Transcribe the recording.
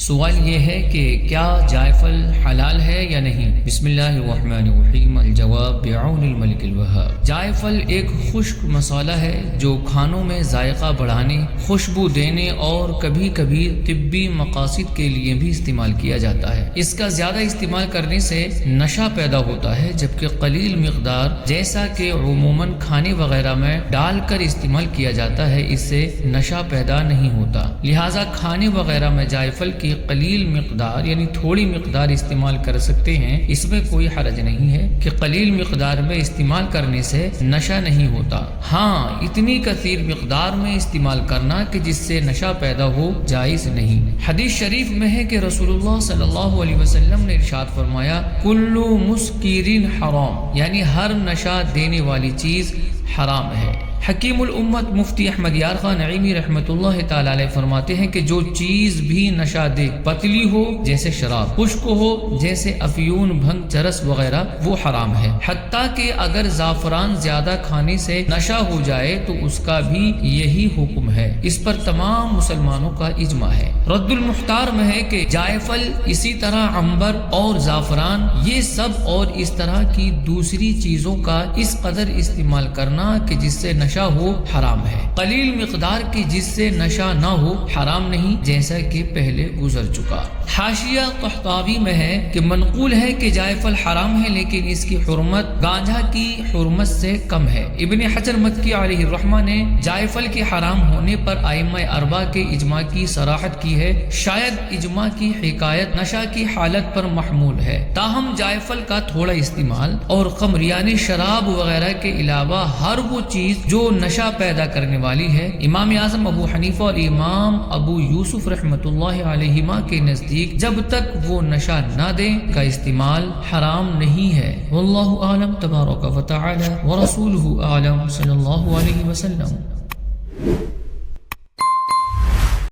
سوال یہ ہے کہ کیا جائفل حلال ہے یا نہیں؟ بسم اللہ الرحمن الرحیم۔ الجواب بعون الملک الوہاب۔ جائفل ایک خشک مسالہ ہے جو کھانوں میں ذائقہ بڑھانے، خوشبو دینے اور کبھی کبھی طبی مقاصد کے لیے بھی استعمال کیا جاتا ہے۔ اس کا زیادہ استعمال کرنے سے نشہ پیدا ہوتا ہے، جبکہ قلیل مقدار جیسا کہ عموماً کھانے وغیرہ میں ڈال کر استعمال کیا جاتا ہے اس سے نشہ پیدا نہیں ہوتا۔ لہٰذا کھانے وغیرہ میں جائفل کی قلیل مقدار یعنی تھوڑی مقدار استعمال کر سکتے ہیں، اس میں کوئی حرج نہیں ہے کہ قلیل مقدار میں استعمال کرنے سے نشہ نہیں ہوتا۔ ہاں، اتنی کثیر مقدار میں استعمال کرنا کہ جس سے نشہ پیدا ہو جائز نہیں۔ حدیث شریف میں ہے کہ رسول اللہ صلی اللہ علیہ وسلم نے ارشاد فرمایا، کل مسکر حرام، یعنی ہر نشہ دینے والی چیز حرام ہے۔ حکیم الامت مفتی احمد یار خان نعیمی رحمۃ اللہ تعالی علیہ فرماتے ہیں کہ جو چیز بھی نشہ دے، پتلی ہو جیسے شراب، خشک ہو جیسے افیون، بھنگ، چرس وغیرہ، وہ حرام ہے۔ حتیٰ کہ اگر زعفران زیادہ کھانے سے نشہ ہو جائے تو اس کا بھی یہی حکم ہے۔ اس پر تمام مسلمانوں کا اجماع ہے۔ رد المختار میں ہے کہ جائفل، اسی طرح عنبر اور زعفران، یہ سب اور اس طرح کی دوسری چیزوں کا اس قدر استعمال کرنا کہ جس سے نشہ ہو حرام ہے۔ قلیل مقدار کی جس سے نشہ نہ ہو حرام نہیں، جیسا کہ پہلے گزر چکا۔ حاشیہ طحطاوی میں ہے کہ منقول ہے کہ جائفل حرام ہے، لیکن اس کی حرمت گانجا کی حرمت سے کم ہے۔ ابن حجر مکی علیہ الرحمہ نے جائفل کے حرام ہونے پر ائمہ اربعہ کے اجماع کی صراحت کی ہے۔ شاید اجماع کی حکایت نشہ کی حالت پر محمول ہے، تاہم جائفل کا تھوڑا استعمال اور خمر یعنی شراب وغیرہ کے علاوہ ہر وہ چیز جو نشہ پیدا کرنے والی ہے، امام اعظم ابو حنیفہ اور امام ابو یوسف رحمۃ اللہ علیہما کے نزدیک جب تک وہ نشہ نہ دیں کا استعمال حرام نہیں ہے۔ واللہ اعلم تبارک و تعالی ورسولہ اعلم صلی اللہ علیہ وسلم۔